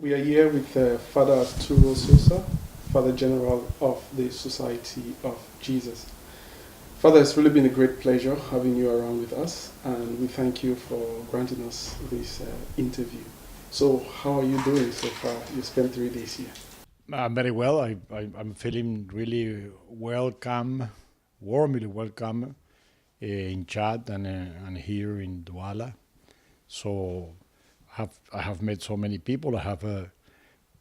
We are here with Father Arturo Sosa, Father General of the Society of Jesus. Father, it's really been a great pleasure having you around with us, and we thank you for granting us this interview. So, how are you doing so far? You spent 3 days here. Very well. I'm feeling really welcome, warmly welcome in Chad and here in Douala. So I have met so many people. I have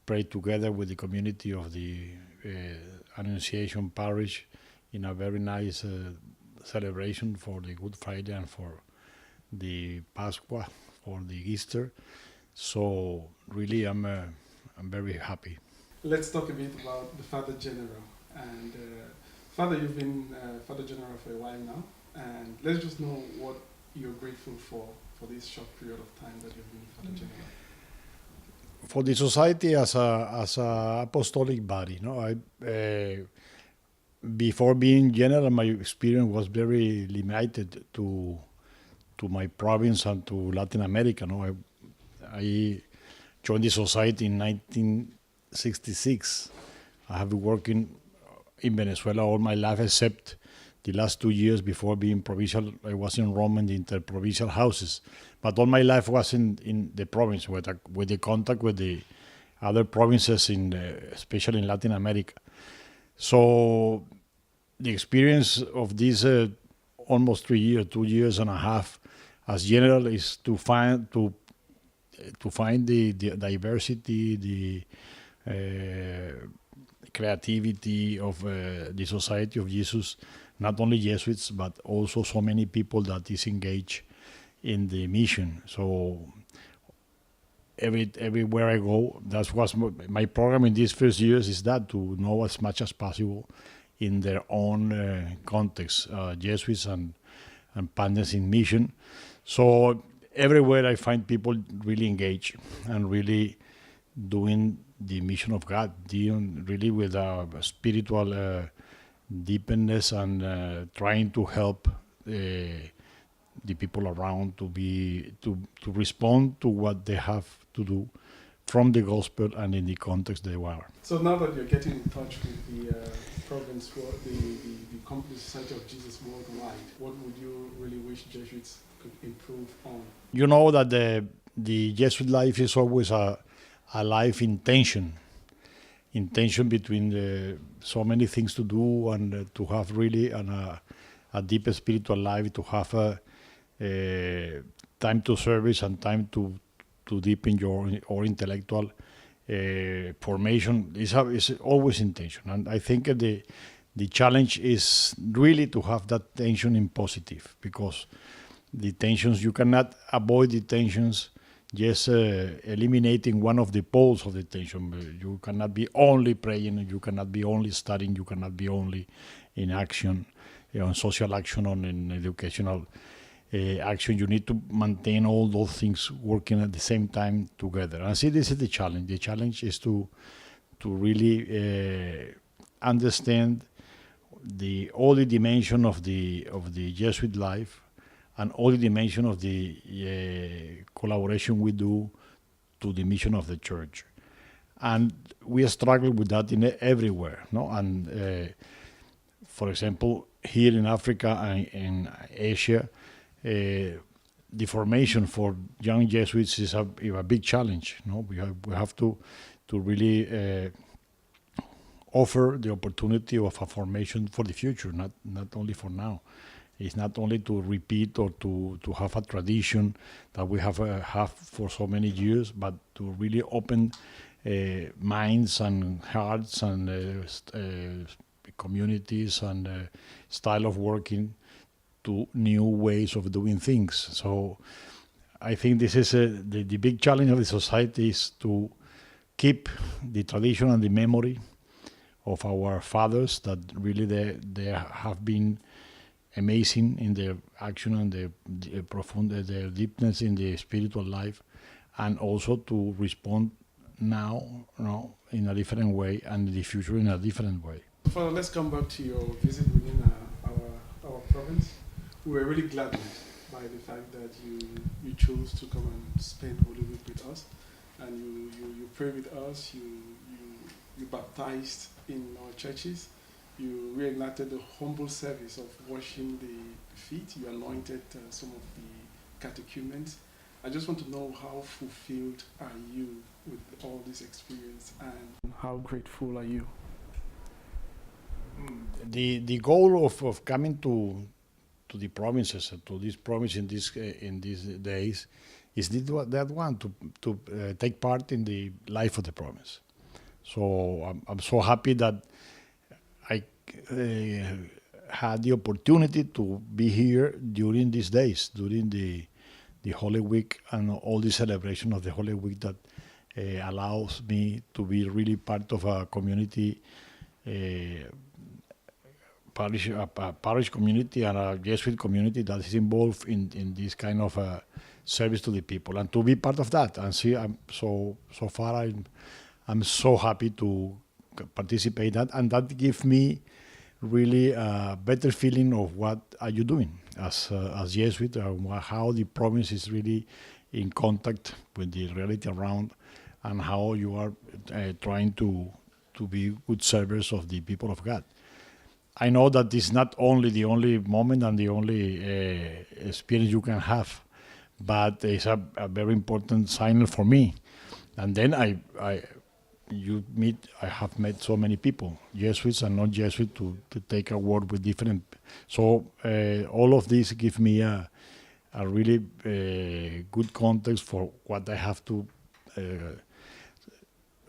prayed together with the community of the Annunciation Parish in a very nice celebration for the Good Friday and for the Pascua, for the Easter. So really, I'm very happy. Let's talk a bit about the Father General. And Father, you've been Father General for a while now, and let's just know what you're grateful for this short period of time that you've been Father General. For the society as a apostolic body, before being general, my experience was very limited to my province and to Latin America. I joined the society in 1966. I have been working in Venezuela all my life, except the last 2 years before being provincial. I was in Rome in the interprovincial houses, but all my life was in the province with the contact with the other provinces, especially in Latin America. So the experience of these almost 3 years, 2 years and a half as general is to find the diversity, the creativity of the Society of Jesus, not only Jesuits, but also so many people that is engaged in the mission. So everywhere I go, that was my program in these first years, is that to know as much as possible in their own context, Jesuits and partners in mission. So everywhere I find people really engaged and really doing the mission of God, dealing really with a spiritual deepness and trying to help the people around to respond to what they have to do from the gospel and in the context they are. So now that you're getting in touch with the province, the Society of Jesus worldwide, what would you really wish Jesuits could improve on? You know that the Jesuit life is always a life in tension between so many things to do and to have really a deep spiritual life, to have time to service and time to deepen your intellectual formation is always in tension. And I think the challenge is really to have that tension in positive, because the tensions, you cannot avoid the tensions just eliminating one of the poles of the tension. You cannot be only praying, you cannot be only studying, you cannot be only in action, social action, on in educational action. You need to maintain all those things working at the same time together. And see, this is the challenge. The challenge is to really understand all the dimension of the Jesuit life, and all the dimension of the collaboration we do to the mission of the church. And we struggle with that everywhere. And for example, here in Africa and in Asia, the formation for young Jesuits is a big challenge. We have to really offer the opportunity of a formation for the future, not only for now. It's not only to repeat or to have a tradition that we have for so many years, but to really open minds and hearts and communities and style of working to new ways of doing things. So I think this is the big challenge of the society, is to keep the tradition and the memory of our fathers, that really they have been amazing in their action and their deepness in the spiritual life, and also to respond now, in a different way, and in the future in a different way. Father, let's come back to your visit within our province. We were really gladdened by the fact that you chose to come and spend Holy Week with us. and you pray with us. You baptized in our churches. You reignited the humble service of washing the feet. You anointed some of the catechumens. I just want to know how fulfilled are you with all this experience, and how grateful are you? The goal of coming to the provinces, to this province in these days, is that one to take part in the life of the province. So I'm so happy that I had the opportunity to be here during these days, during the Holy Week and all the celebration of the Holy Week that allows me to be really part of a community, parish community and a Jesuit community that is involved in this kind of service to the people, and to be part of that. And see, I'm so far I'm so happy to participate in that, and that gives me really a better feeling of what are you doing as Jesuit, how the province is really in contact with the reality around, and how you are trying to be good servers of the people of God. I know that this is not only the only moment and the only experience you can have, but it's a very important signal for me. And then I have met so many people, Jesuits and non Jesuits, to take a word with different. So all of this gives me a really good context for what I have to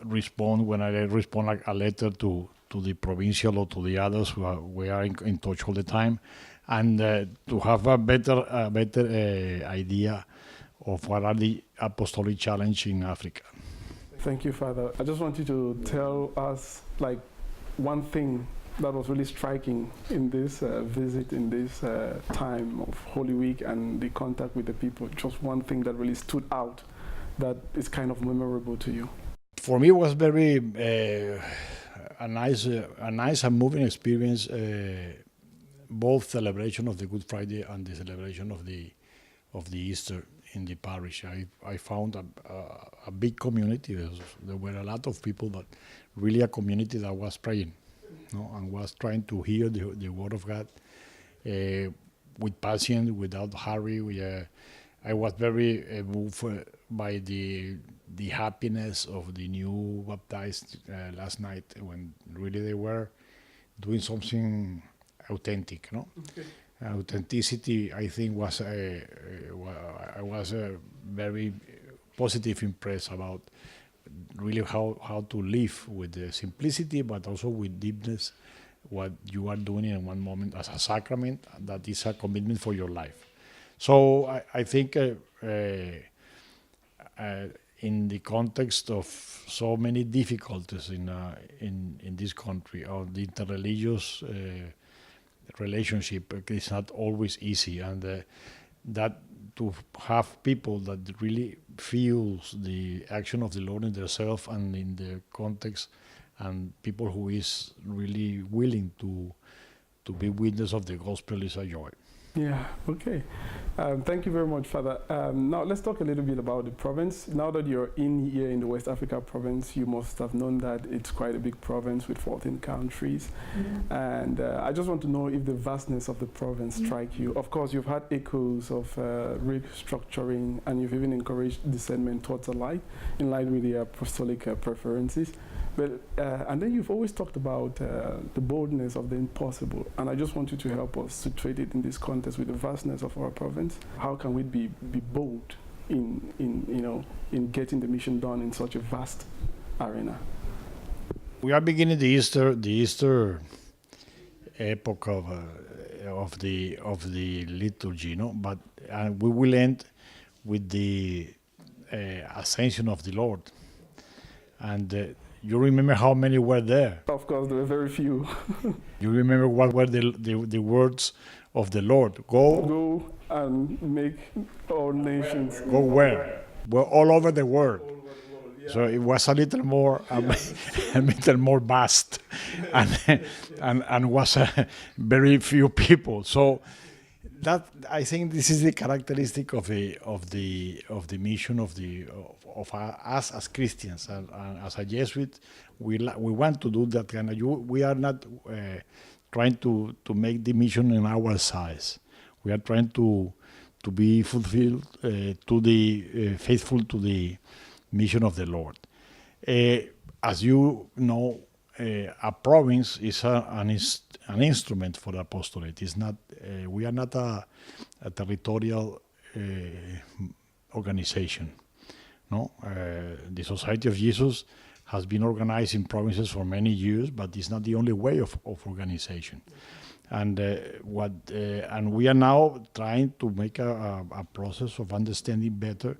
respond when I respond like a letter to the provincial or to the others we are in touch all the time, and to have a better idea of what are the apostolic challenge in Africa. Thank you, Father. I just want you to tell us like one thing that was really striking in this visit, in this time of Holy Week and the contact with the people. Just one thing that really stood out that is kind of memorable to you. For me, it was very a nice and moving experience. Both celebration of the Good Friday and the celebration of the Easter in the parish. I found a big community. There were a lot of people, but really a community that was praying, and was trying to hear the word of God with patience, without hurry. I was very moved by the happiness of the new baptized last night, when really they were doing something authentic. Okay. Authenticity, I think, was I was very positive impressed about really how to live with the simplicity, but also with deepness, what you are doing in one moment as a sacrament that is a commitment for your life. So I think in the context of so many difficulties in this country, or the interreligious relationship is not always easy, and that to have people that really feels the action of the Lord in themselves and in the context, and people who is really willing to be witness of the gospel is a joy. Yeah, okay. Thank you very much, Father. Now let's talk a little bit about the province. Now that you're in here in the West Africa province, you must have known that it's quite a big province with 14 countries. Mm-hmm. And I just want to know if the vastness of the province strike you. Of course, you've had echoes of restructuring, and you've even encouraged discernment towards the light, in line with the apostolic preferences. But, and then you've always talked about the boldness of the impossible, and I just want you to help us situate it in this context with the vastness of our province. How can we be bold in getting the mission done in such a vast arena? We are beginning the Easter epoch of the liturgy, but we will end with the ascension of the Lord, and. You remember how many were there? Of course, there were very few. You remember what were the words of the Lord? Go and make all nations. Go where? Well, all over the world. Yeah. So it was a little more, a little more vast, and was very few people. So that I think this is the characteristic of the mission of us as Christians and as a Jesuit. We want to do that kind of. We are not trying to make the mission in our size. We are trying to be fulfilled to the faithful to the mission of the Lord. As you know, a province is an instrument for the apostolate. It's not. We are not a territorial organization. No, the Society of Jesus has been organized in provinces for many years, but it's not the only way of organization. And and we are now trying to make a process of understanding better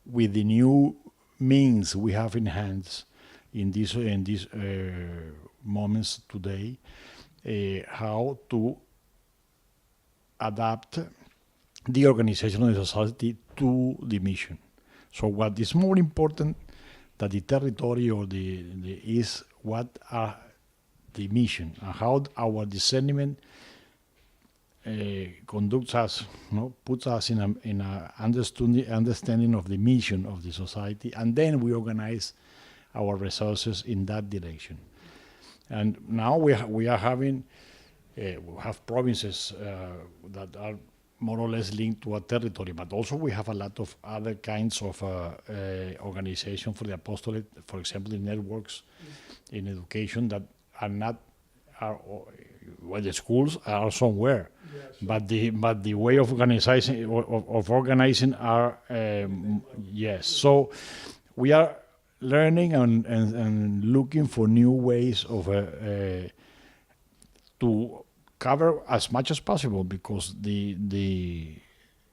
with the new means we have in hands in these moments today, how to adapt the organization of the society to the mission. So what is more important than the territory or the is what are the mission and how our discernment conducts us, puts us in a understanding of the mission of the society, and then we organize our resources in that direction. And now we are having we have provinces that are more or less linked to a territory, but also we have a lot of other kinds of organization for the apostolate, for example, the networks in education that are not well, the schools are somewhere, but the way of organizing are yes. So we are learning and looking for new ways of to cover as much as possible, because the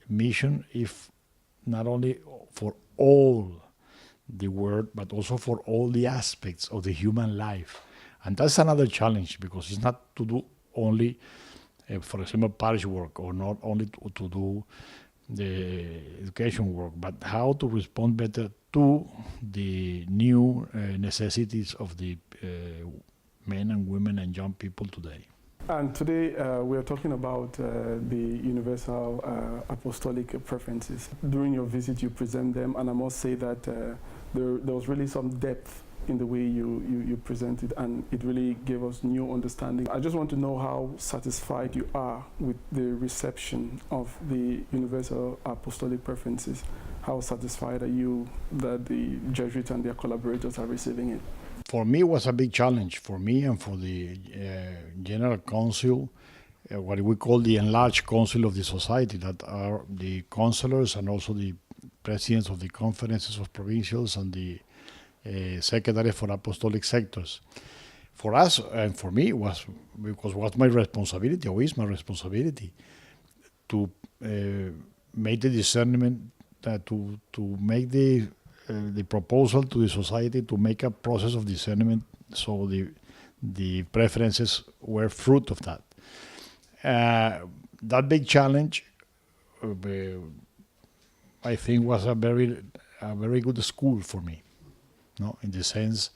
mission, if not only for all the world, but also for all the aspects of the human life. And that's another challenge, because it's not to do only, for example, parish work, or not only to do the education work, but how to respond better to the new necessities of the men and women and young people today. And today we are talking about the universal apostolic preferences. During your visit, you present them, and I must say that there was really some depth in the way you presented, and it really gave us new understanding. I just want to know how satisfied you are with the reception of the universal apostolic preferences. How satisfied are you that the Jesuits and their collaborators are receiving it? For me, it was a big challenge, for me and for the General Council, what we call the enlarged council of the society, that are the councillors and also the presidents of the conferences of provincials and the secretary for apostolic sectors. For us and for me, was my responsibility, or is my responsibility, to make the discernment, to make the proposal to the society to make a process of discernment, so the preferences were fruit of that. That big challenge, I think, was a very good school for me, in the sense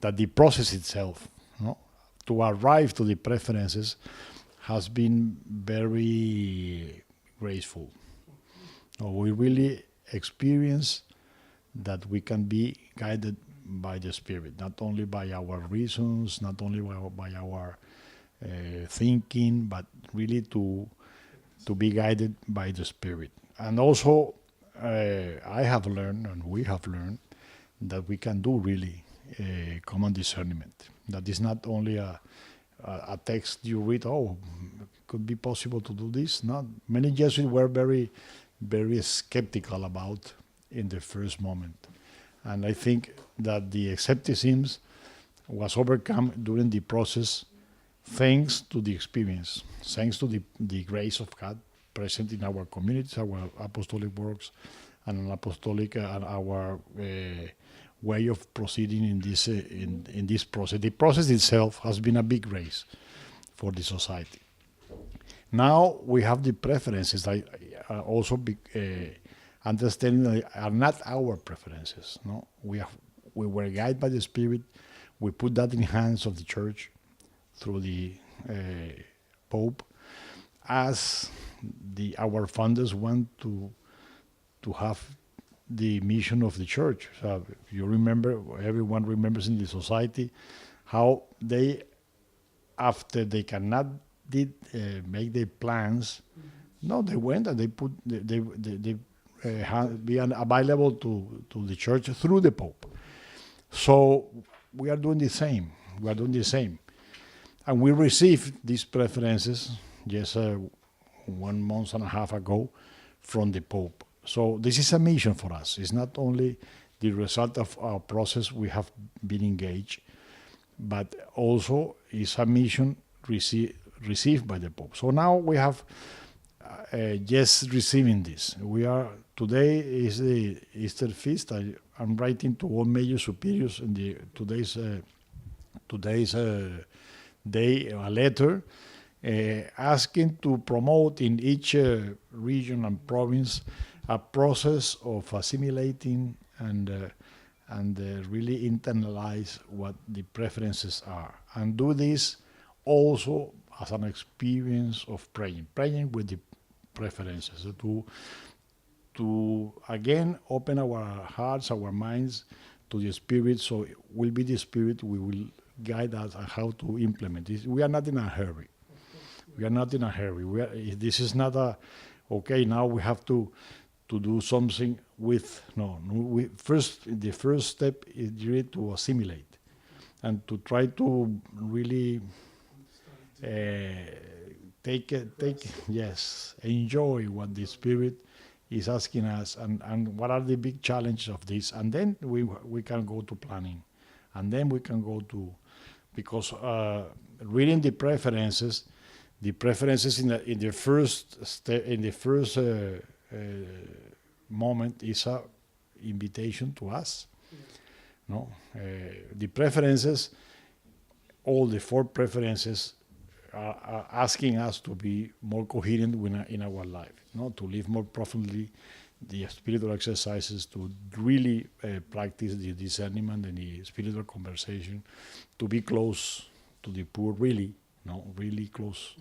that the process itself, to arrive to the preferences, has been very graceful. We really experience that we can be guided by the Spirit, not only by our reasons, not only by our thinking, but really to be guided by the Spirit. And also, I have learned, and we have learned, that we can do really common discernment. That is not only a text you read, could be possible to do this. Not many Jesuits were very, very skeptical about in the first moment. And I think that the skepticism was overcome during the process, thanks to the experience, thanks to the grace of God present in our communities, our apostolic works, and apostolic and our way of proceeding in this process. The process itself has been a big grace for the society. Now we have the preferences that are also understanding that are not our preferences. We were guided by the Spirit. We put that in hands of the Church through the Pope, as our founders want to have the mission of the church. So you remember, everyone remembers in the society how they, after they cannot make their plans, no, they went and they put they be available to the church through the Pope. So we are doing the same. We are doing the same, and we received these preferences just 1.5 months ago from the Pope. So this is a mission for us. It's not only the result of our process we have been engaged, but also it's a mission received by the Pope. So now we have just receiving this. Today is the Easter feast. I'm writing to all major superiors in today's day a letter asking to promote in each region and province a process of assimilating and really internalize what the preferences are, and do this also as an experience of praying with the preferences, to again open our hearts, our minds to the Spirit. So it will be the Spirit who will guide us on how to implement this. We are not in a hurry. We are not in a hurry. This is not okay, now we have to do something with. No. The first step is really to assimilate and to try to really enjoy what the Spirit is asking us, and what are the big challenges of this, and then we can go to planning, and then we can go to, because reading the preferences in the first step, in the first moment, is a invitation to us. No, the preferences, all the 4 preferences are asking us to be more coherent in our life, to live more profoundly the spiritual exercises, to really practice the discernment and the spiritual conversation, to be close to the poor, really close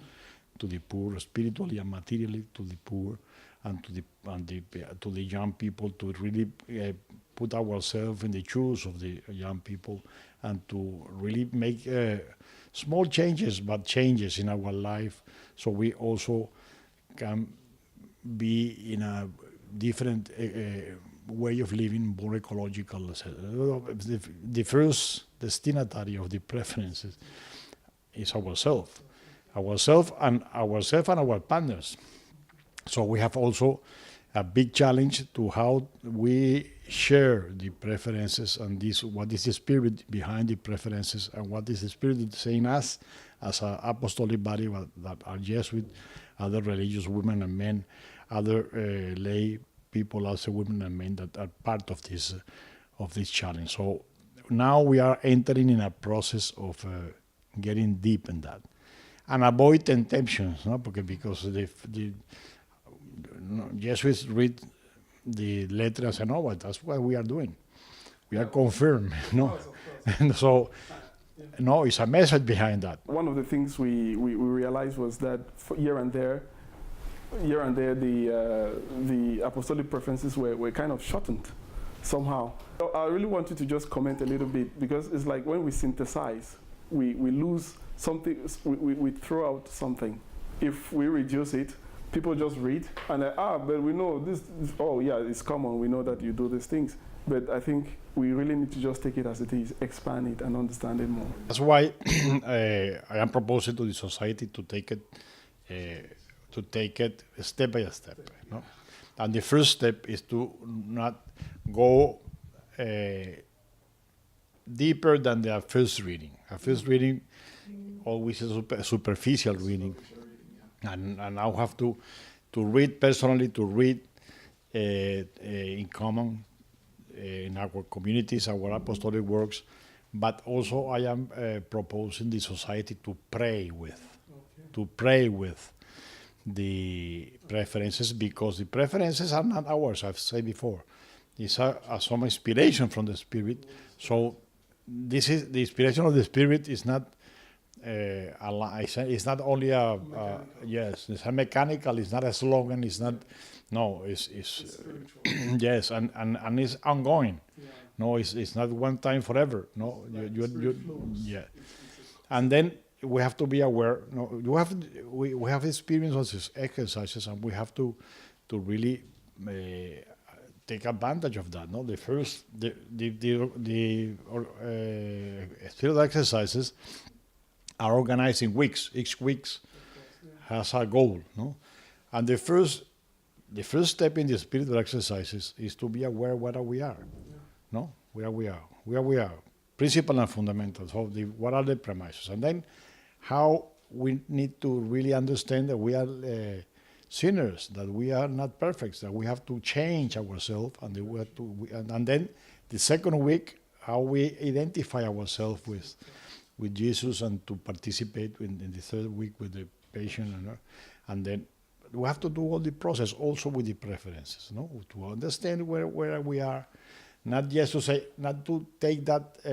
to the poor, spiritually and materially to the poor, and to the young people, to really put ourselves in the shoes of the young people, and to really make small changes, but changes in our life, so we also can be in a different way of living, more ecological. The first destinatary of the preferences is ourselves and our partners. So we have also a big challenge to how we share the preferences, and what is the Spirit behind the preferences, and what is the Spirit saying us as an apostolic body that are Jesuit, other religious women and men, other lay people, also women and men, that are part of this challenge. So now we are entering in a process of getting deep in that, and avoid temptations, because the Jesuits read the letter and say, no, but that's what we are doing. We are confirmed, and so, no, it's a message behind that. One of the things we realized was that here and there, the apostolic preferences were kind of shortened somehow. So I really want you to just comment a little bit, because it's like when we synthesize, we lose something, we throw out something. If we reduce it, people just read and but we know this, it's common, we know that you do these things. But I think we really need to just take it as it is, expand it and understand it more. That's why I am proposing to the society to take it step by step. And the first step is to not go deeper than the first reading. A first reading always is a superficial reading. And now have to read personally, to read in common in our communities, our apostolic works, but also I am proposing the society to pray with the preferences, because the preferences are not ours, I've said before. It's some inspiration from the Spirit. So this is the inspiration of the Spirit is not it's not only yes, it's a mechanical. It's not a slogan. It's not. No, it's spiritual. yes, and it's ongoing. Yeah. No, it's not one time forever. No, Like the spirit flows. yeah. It's And then we have to be aware. No, we have experiences, exercises, and we have to really take advantage of that. No, the first the spiritual exercises are organized in weeks. Each weeks has a goal. No, and the first step in the spiritual exercises is to be aware where we are. No, where we are. Principle and fundamentals. What are the premises? And then how we need to really understand that we are sinners, that we are not perfect, that we have to change ourselves, and and then the second week, how we identify ourselves with Jesus, and to participate in the third week with the patient, and then we have to do all the process also with the preferences, no, to understand where we are. Not just to say, not to take that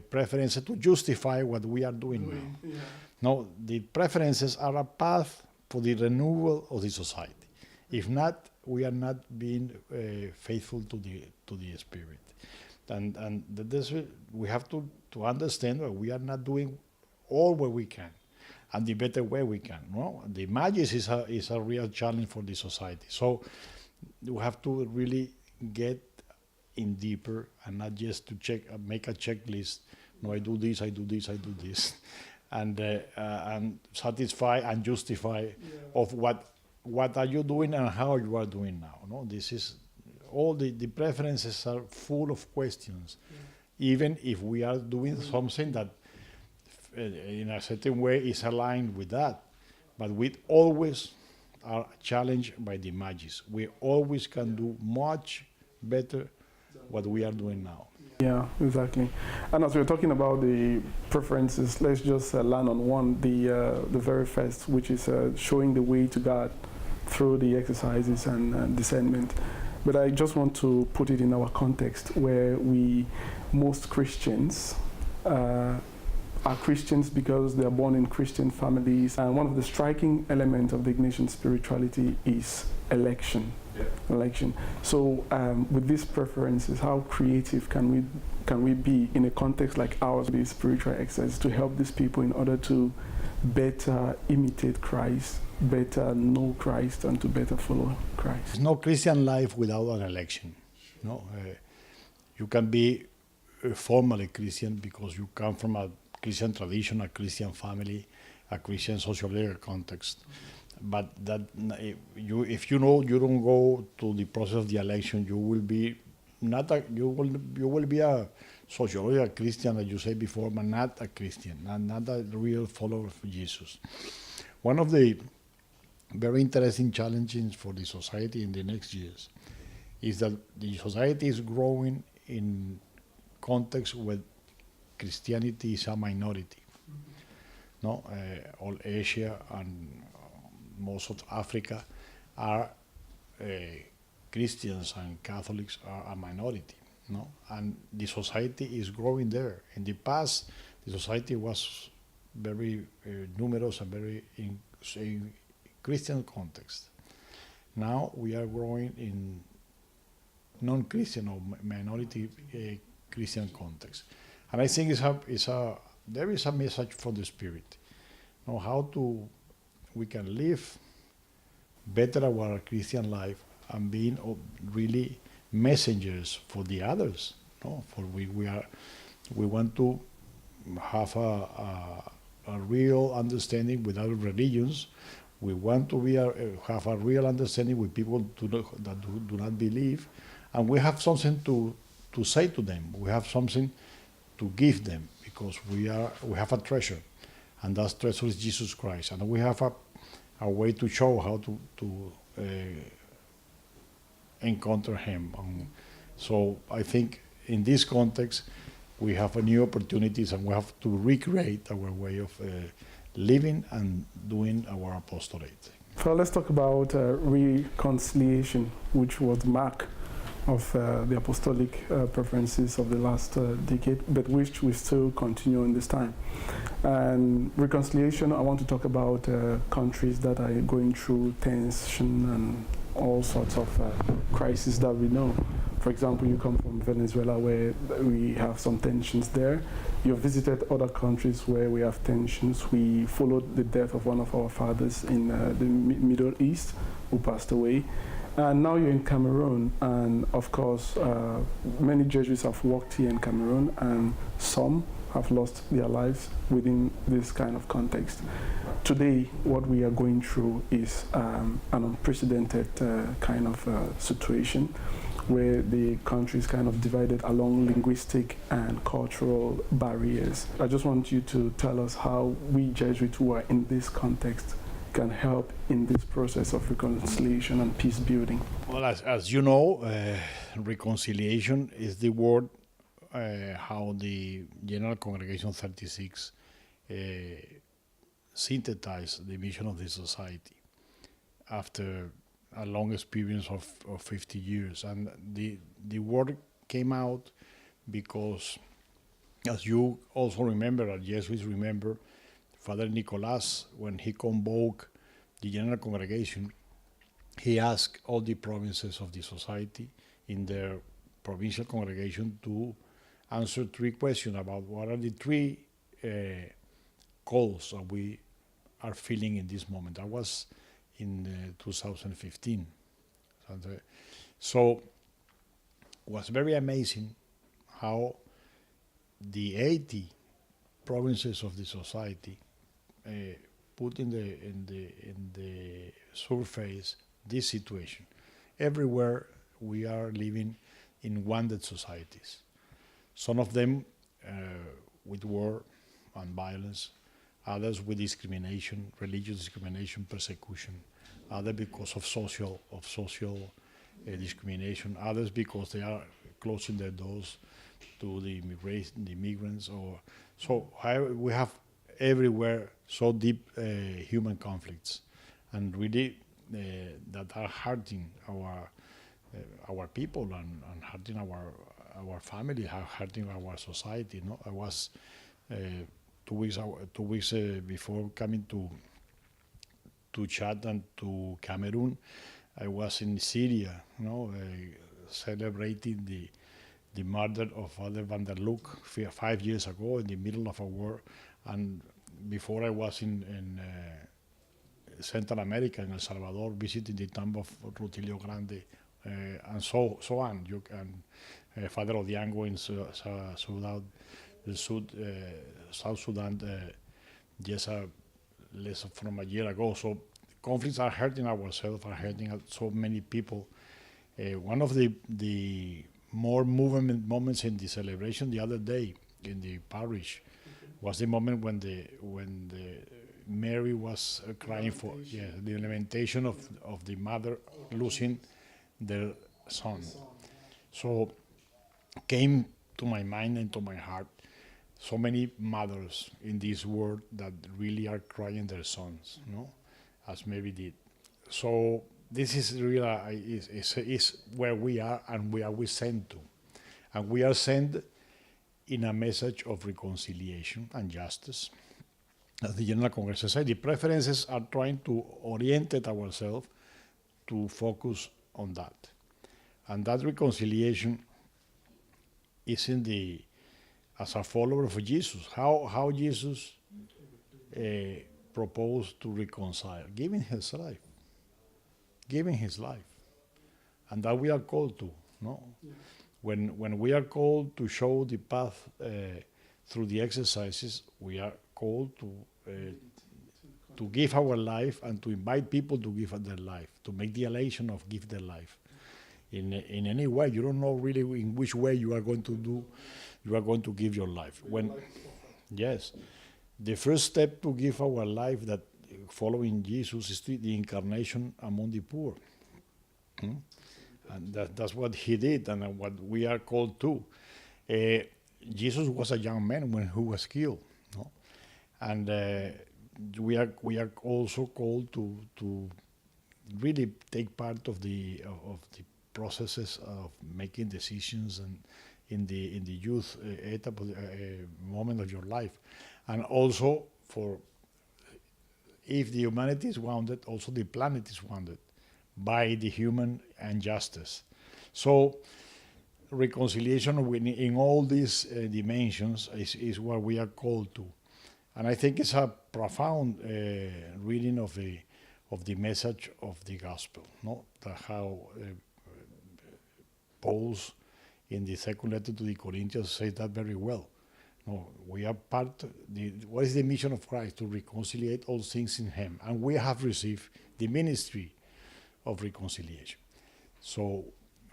preference to justify what we are doing now. Yeah. No, the preferences are a path for the renewal of the society. If not, we are not being faithful to the spirit. And this, we have to understand that we are not doing all what we can, and the better way we can. No, the magic is a real challenge for the society. So we have to really get in deeper, and not just to make a checklist. No, I do this, and satisfy and justify of what are you doing and how you are doing now. No, this is all the preferences are full of questions, even if we are doing something that in a certain way is aligned with that, but we always are challenged by the magic. We always can do much better what we are doing now. Yeah, exactly. And as we're talking about the preferences, let's just land on one, the very first, which is showing the way to God through the exercises and discernment. But I just want to put it in our context, where most Christians are Christians because they are born in Christian families. And one of the striking elements of the Ignatian spirituality is election. Election. So with these preferences, how creative can we be in a context like ours, the spiritual exercise, to help these people in order to better imitate Christ, better know Christ, and to better follow Christ? There's no Christian life without an election. No, you can be formally Christian because you come from a Christian tradition, a Christian family, a Christian social context. But that if you don't go to the process of the election, you will be you will be a sociological Christian, as you said before, but not a Christian, not a real follower of Jesus. One of the very interesting challenges for the society in the next years is that the society is growing in context where Christianity is a minority. No, all Asia and most of Africa are Christians, and Catholics are a minority. No, and the society is growing there. In the past, the society was very numerous and very in Christian context. Now we are growing in non-Christian or minority Christian context, and I think there is a message from the Spirit. Know how we can live better our Christian life and being really messengers for the others. No, for we want to have a real understanding with other religions. We want to have a real understanding with people that do not believe, and we have something to say to them. We have something to give them, because we have a treasure, and that treasure is Jesus Christ, and we have a way to show how to encounter Him. So I think in this context we have a new opportunities, and we have to recreate our way of living and doing our apostolate. So let's talk about reconciliation, which was marked of the apostolic preferences of the last decade, but which we still continue in this time. And reconciliation, I want to talk about countries that are going through tension and all sorts of crises that we know. For example, you come from Venezuela, where we have some tensions there. You've visited other countries where we have tensions. We followed the death of one of our fathers in the Middle East, who passed away. And now you're in Cameroon, and of course, many Jesuits have worked here in Cameroon, and some have lost their lives within this kind of context. Today, what we are going through is an unprecedented kind of situation, where the country is kind of divided along linguistic and cultural barriers. I just want you to tell us how we Jesuits who are in this context can help in this process of reconciliation and peace building. Well, as you know, reconciliation is the word how the General Congregation 36 synthesized the mission of the society after a long experience of 50 years. And the word came out because, as you also remember, as Jesuits remember, Father Nicolas, when he convoked the General Congregation, he asked all the provinces of the society in their provincial congregation to answer 3 questions about what are the 3 calls that we are feeling in this moment. That was in 2015. So it was very amazing how the 80 provinces of the society put in the surface this situation. Everywhere we are living in wounded societies. Some of them with war and violence, others with discrimination, religious discrimination, persecution, others because of social discrimination, others because they are closing their doors to the immigrants, or so we have everywhere so deep human conflicts, and really that are hurting our people and hurting our family, hurting our society. No, I was 2 weeks before coming to Chad and to Cameroon. I was in Syria, celebrating the murder of Father Van der Loek 5 years ago in the middle of a war. And before I was in Central America, in El Salvador, visiting the tomb of Rutilio Grande, and so on. You can Father Odiango in South Sudan, just less from a year ago. So conflicts are hurting ourselves, are hurting so many people. One of the more movement moments in the celebration the other day in the parish was the moment when the Mary was crying for the lamentation of the mother losing their son. So came to my mind and to my heart so many mothers in this world that really are crying their sons, as Mary did. So this is really is where we are, and we are sent to, and we are sent in a message of reconciliation and justice. As the General Congregation said, the preferences are trying to orient ourselves to focus on that, and that reconciliation is as a follower of Jesus, how Jesus proposed to reconcile, giving his life, and that we are called to. No, yeah. When we are called to show the path through the exercises, we are called to give our life and to invite people to give their life, to make the elation of give their life. In any way, you don't know really in which way you are going to give your life. Yes, the first step to give our life, that following Jesus, is the incarnation among the poor. And that's what he did, and what we are called to. Jesus was a young man when he was killed, and we are also called to really take part of the processes of making decisions and in the youth moment of your life, and also for if the humanity is wounded, also the planet is wounded by the human injustice. So reconciliation in all these dimensions is what we are called to, and I think it's a profound reading of the message of the gospel. No, how Paul's in the second letter to the Corinthians says that very well. No, we are part. What is the mission of Christ? To reconcile all things in Him, and we have received the ministry of reconciliation. So,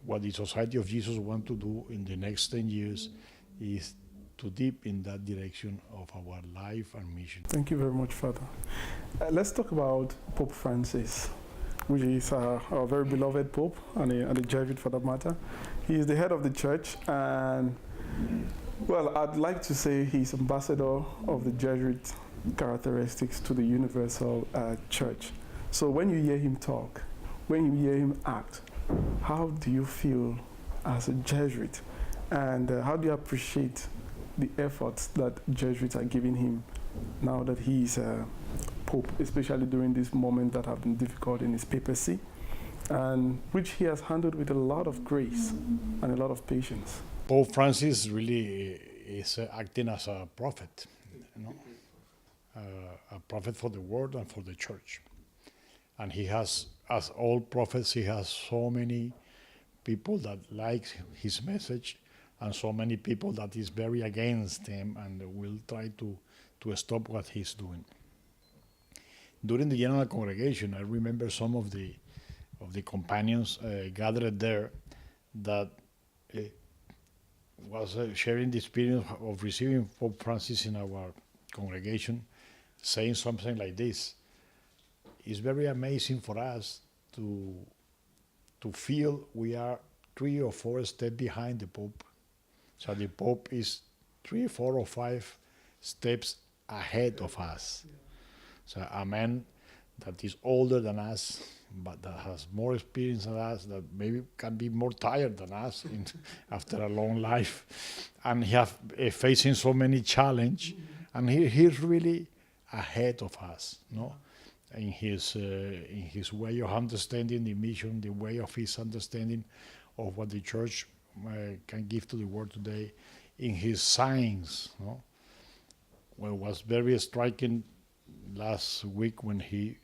what the Society of Jesus want to do in the next 10 years is to deep in that direction of our life and mission. Thank you very much, Father. Let's talk about Pope Francis, which is our very beloved Pope and a Jesuit for that matter. He is the head of the church, and well, I'd like to say he's ambassador of the Jesuit characteristics to the universal church. So when you hear him talk, when you hear him act, how do you feel as a Jesuit? And how do you appreciate the efforts that Jesuits are giving him now that he is Pope, especially during this moment that have been difficult in his papacy, and which he has handled with a lot of grace and a lot of patience? Pope Francis really is acting as a prophet, you know, a prophet for the world and for the church. And he has, as all prophets, he has so many people that like his message and so many people that is very against him and will try to stop what he's doing. During the general congregation, I remember some of the companions gathered there that was sharing the experience of receiving Pope Francis in our congregation, saying something like this: "It's very amazing for us to feel we are 3 or 4 steps behind the Pope. So the Pope is 3, 4, or 5 steps ahead of us. So a man that is older than us, but that has more experience than us, that maybe can be more tired than us after a long life, and he have facing so many challenge, and he's really ahead of us, no, in his way of understanding the mission, the way of his understanding of what the church can give to the world today, in his signs, no. Well, it was very striking last week when he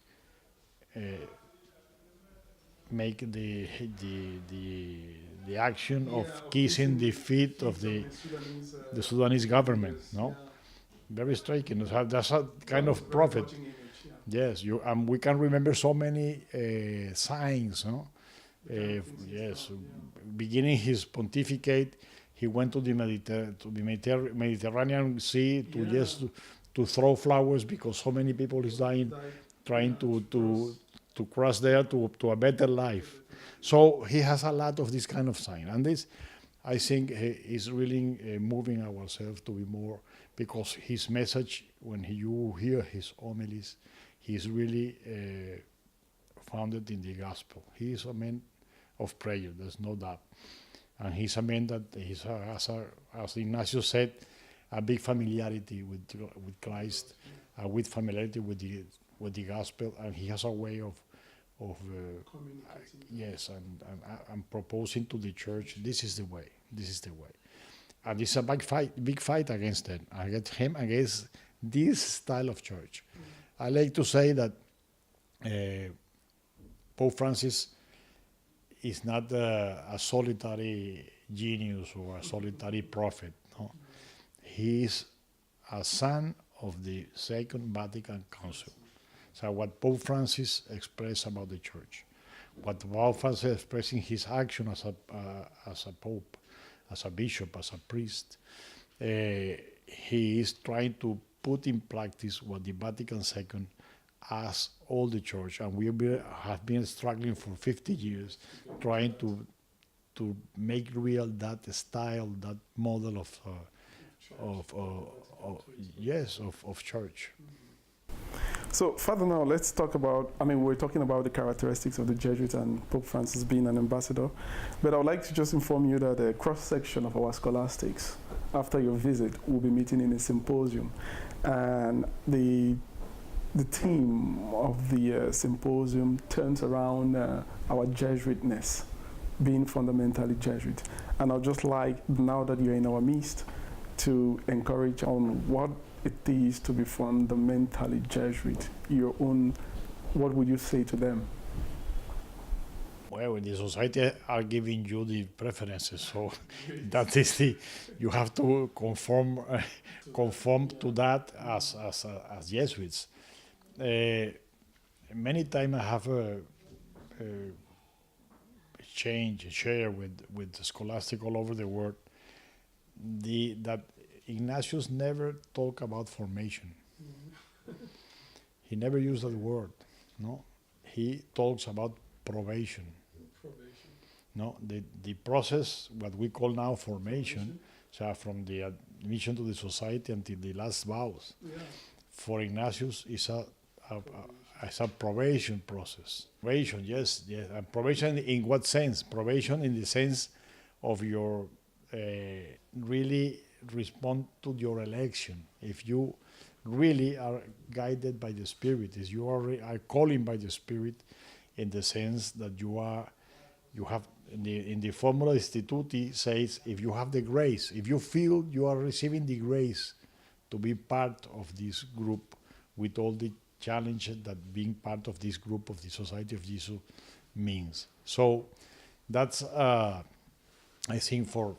make the action of kissing the feet of the Sudanese government, no? Very striking. That's a kind of prophet. Yes, we can remember so many signs, no? Yes, beginning his pontificate, he went to the Mediterranean Sea to throw flowers because so many people is dying, trying to cross there to a better life. So he has a lot of this kind of sign, and this, I think, is really moving ourselves to be more, because his message, when you hear his homilies, he's really founded in the gospel. He is a man of prayer, there's no doubt. And he's a man that is, as Ignacio said, a big familiarity with Christ, with familiarity with the gospel, and he has a way of yes, and proposing to the church, this is the way, and it's a big fight against them, against this style of church. I like to say that Pope Francis is not a solitary genius or a solitary prophet. No, he is a son of the Second Vatican Council. So what Pope Francis expressed about the church, what Pope Francis expressing his action as a pope, as a bishop, as a priest, he is trying to put in practice what the Vatican II asked all the church, and we have been struggling for 50 years, trying to make real that style, that model of church. So, Father, now let's talk about, we're talking about the characteristics of the Jesuit and Pope Francis being an ambassador, but I would like to just inform you that the cross-section of our scholastics, after your visit, will be meeting in a symposium. And the theme of the symposium turns around our Jesuitness, being fundamentally Jesuit. And I'd just like, now that you're in our midst, to encourage on what it is to be fundamentally Jesuit. Your own, what would you say to them? Well, the society are giving you the preferences, so that is you have to conform to that as Jesuits. Many times I have share with the scholastic all over the world, that Ignatius never talked about formation. He never used that word. No, he talks about probation. No, the process, what we call now formation, so from the admission to the society until the last vows, for Ignatius is a probation process. Probation, yes. And probation in what sense? Probation in the sense of your really respond to your election. If you really are guided by the Spirit, if you are calling by the Spirit, in the sense that you have in the Formula Instituti says, if you have the grace, if you feel you are receiving the grace to be part of this group with all the challenges that being part of this group of the Society of Jesus means. So that's I think for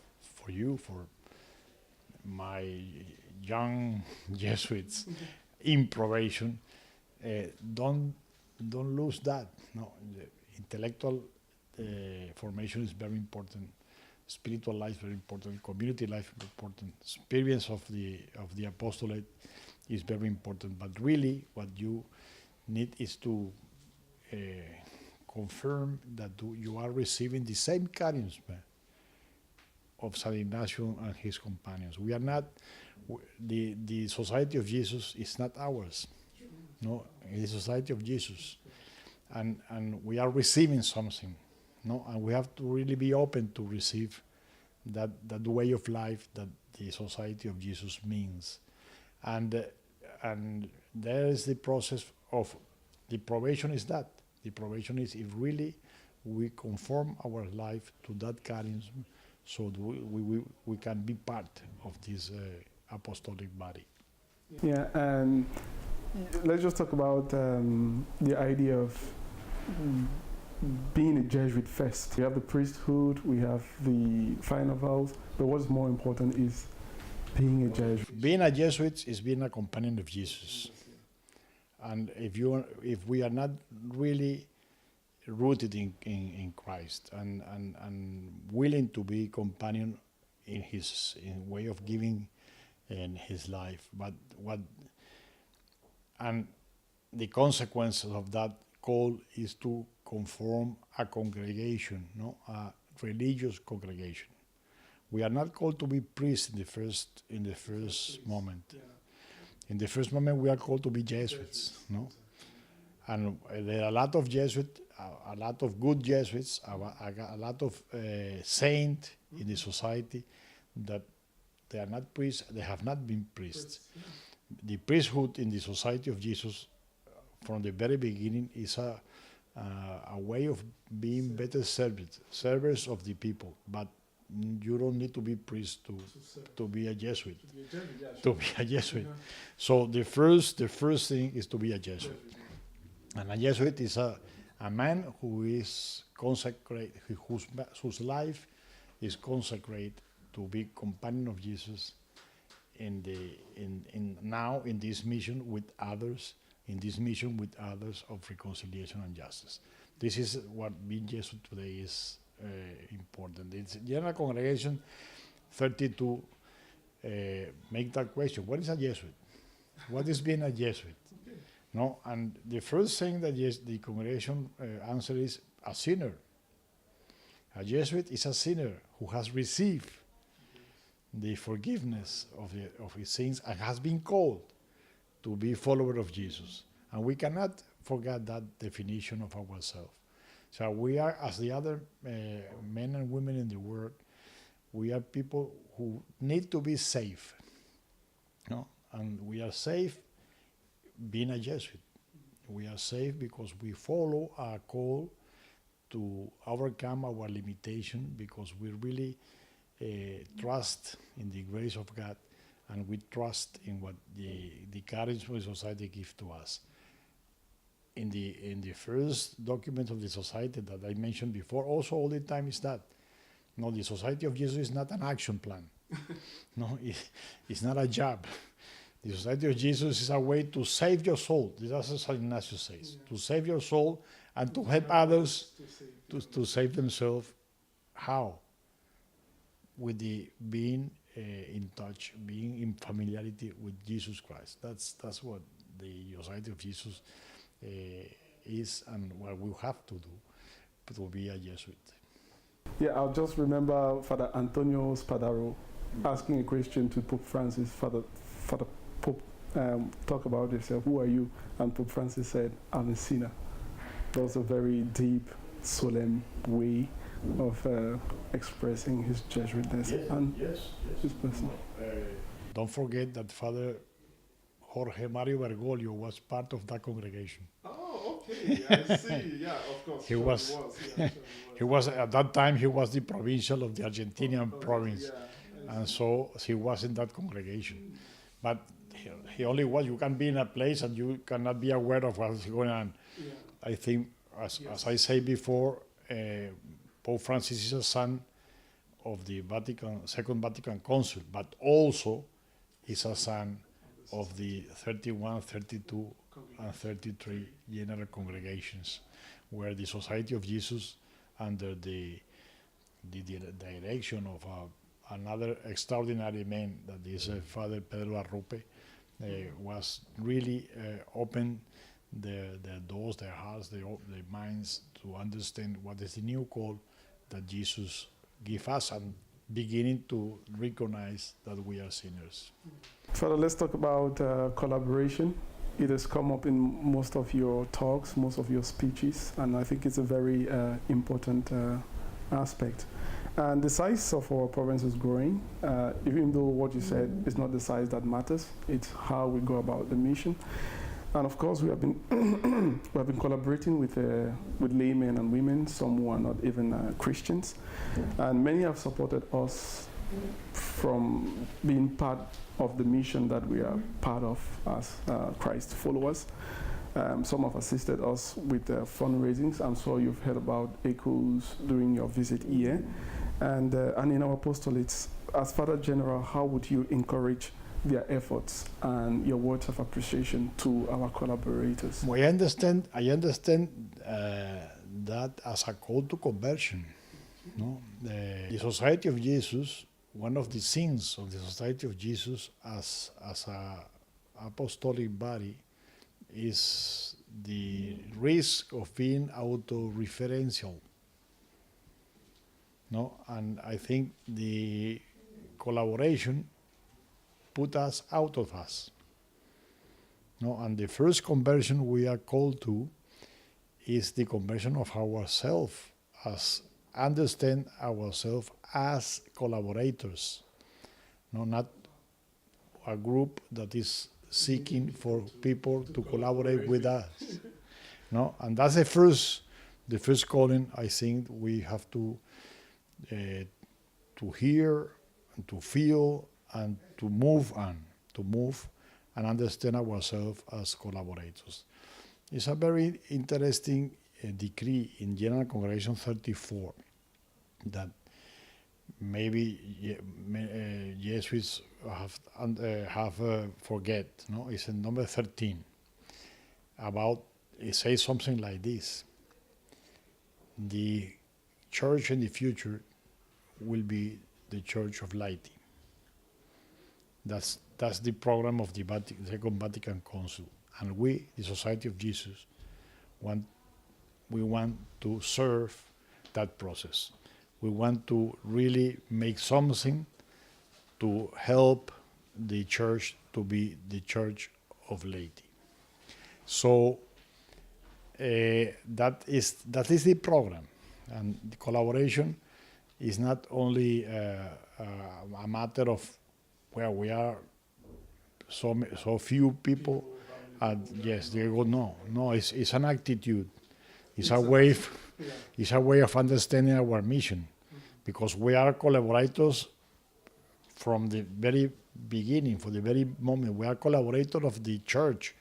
you, for my young Jesuits in probation, don't lose that. No, the intellectual formation is very important. Spiritual life is very important. Community life is important. Experience of the apostolate is very important. But really, what you need is to confirm that you are receiving the same charisma of San Ignacio and his companions. We are not, the Society of Jesus is not ours. No, it is the Society of Jesus. And we are receiving something. No, and we have to really be open to receive that way of life that the Society of Jesus means. And there is the process of the probation is that. The probation is if really we conform our life to that charism, so we can be part of this apostolic body. Yeah, and let's just talk about the idea of being a Jesuit first. We have the priesthood, we have the final vows, but what's more important is being a Jesuit. Being a Jesuit is being a companion of Jesus. And if we are not really rooted in Christ and willing to be companion in his way of giving in his life, and the consequences of that call is to conform a congregation, a religious congregation. We are not called to be priests in the first moment. In the first moment, we are called to be Jesuits, no? And there are a lot of Jesuits, a lot of good Jesuits, a lot of saints in the society that they are not priests, they have not been priests. The priesthood in the Society of Jesus from the very beginning is a way of being better servers of the people, but you don't need to be priest to be a Jesuit. To be a Jesuit. So the first thing is to be a Jesuit. And a Jesuit is a man who is consecrated, whose life is consecrated to be companion of Jesus now in this mission with others, of reconciliation and justice. This is what being Jesuit today is important. It's general congregation 32 make that question: what is a Jesuit? What is being a Jesuit? No, and the first thing that the congregation answer is a sinner. A Jesuit is a sinner who has received the forgiveness of his sins and has been called to be follower of Jesus. And we cannot forget that definition of ourselves. So we are, as the other men and women in the world, we are people who need to be safe. No? And we are safe being a Jesuit. We are safe because we follow a call to overcome our limitation, because we really trust in the grace of God, and we trust in what the charismatic society gives to us. In the first document of the society that I mentioned before, also all the time is that. No, the Society of Jesus is not an action plan. No, it's not a job. The Society of Jesus is a way to save your soul. This is what St. Ignatius says. Yeah. To save your soul and to help others to save themselves. How? With the being in touch, being in familiarity with Jesus Christ. That's what the Society of Jesus is, and what we have to do to be a Jesuit. Yeah, I'll just remember Father Antonio Spadaro asking a question to Pope Francis. Father Pope, talk about yourself. Who are you? And Pope Francis said, I'm a sinner. That was a very deep, solemn way of expressing his Jesuitness and his person. Don't forget that Father Jorge Mario Bergoglio was part of that congregation. Oh, okay. I see. Yeah, of course. He was. He was at that time. He was the provincial of the Argentinian province, and so he was in that congregation. But he only was. You can be in a place and you cannot be aware of what's going on. Yeah. I think, as I said before, Pope Francis is a son of the Second Vatican Council, but also is a son of the 31, 32, and 33 general congregations, where the Society of Jesus, under the direction of another extraordinary man, that is Father Pedro Arrupe, was really open their doors, their hearts, their minds to understand what is the new call that Jesus gives us, and beginning to recognize that we are sinners. Father, let's talk about collaboration. It has come up in most of your talks, most of your speeches, and I think it's a very important aspect. And the size of our province is growing, even though what you said is not the size that matters, it's how we go about the mission. And of course, we have been we have been collaborating with laymen and women, some who are not even Christians, and many have supported us from being part of the mission that we are part of as Christ followers. Some have assisted us with fundraisings. I'm sure you've heard about ECHOS during your visit here, and in our apostolates. As Father General, how would you encourage their efforts and your words of appreciation to our collaborators? Well, I understand that as a call to conversion. No? The Society of Jesus, one of the sins of the Society of Jesus as a apostolic body is the risk of being auto-referential. No? And I think the collaboration put us out of us. No? And the first conversion we are called to is the conversion of ourselves, as understand ourselves as collaborators, no, not a group that is seeking for people to collaborate with us. No, and that's the first calling. I think we have to hear and to feel and to move and understand ourselves as collaborators. It's a very interesting decree in General Congregation 34 that maybe Jesuits have forget. No, it's in number 13. About, it says something like this: the church in the future will be the Church of Laity. That's the program of the Second Vatican Council, and we, the Society of Jesus, we want to serve that process. We want to really make something to help the church to be the Church of Laity. So that is the program, and the collaboration is not only a matter of where we are so few people. Yes, they go. No, it's an attitude. It's a way. It's a way of understanding our mission, because we are collaborators from the very beginning, for the very moment. We are collaborators of the church,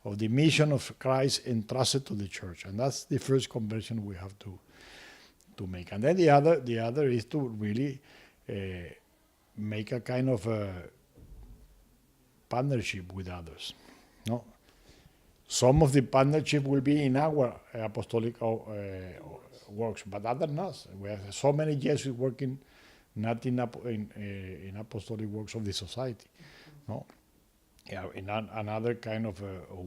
of the mission of Christ entrusted to the church, and that's the first conversion we have to make. And then the other is to really make a kind of a partnership with others. No, some of the partnership will be in our apostolic works, but others not. We have so many Jesuits working not in apostolic works of the society. No, yeah, in another kind of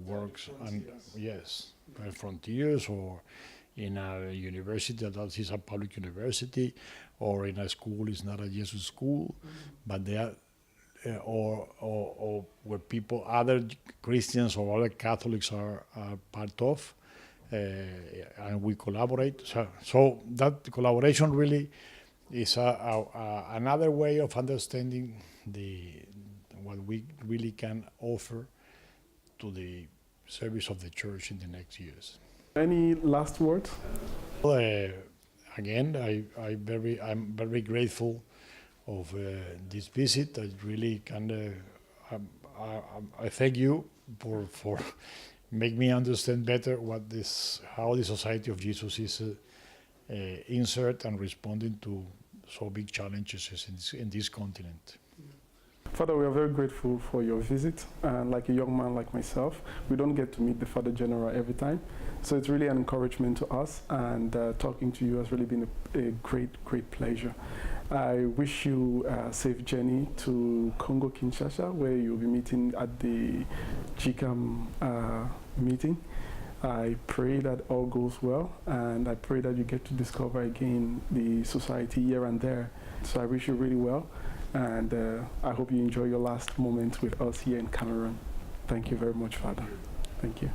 works, and yes, frontiers, or in a university that is a public university, or in a school is not a Jesuit school, but they are. Or where people, other Christians or other Catholics are part of, and we collaborate. So that collaboration really is another way of understanding what we really can offer to the service of the church in the next years. Any last words? Again, I'm very grateful of this visit. I really I thank you for make me understand better how the Society of Jesus is insert and responding to so big challenges in this continent. Father, we are very grateful for your visit, and like a young man like myself, we don't get to meet the Father General every time, so it's really an encouragement to us, and talking to you has really been a great pleasure. I wish you a safe journey to Congo Kinshasa, where you'll be meeting at the GCAM meeting. I pray that all goes well, and I pray that you get to discover again the society here and there. So I wish you really well, and I hope you enjoy your last moment with us here in Cameroon. Thank you very much, Father. Thank you.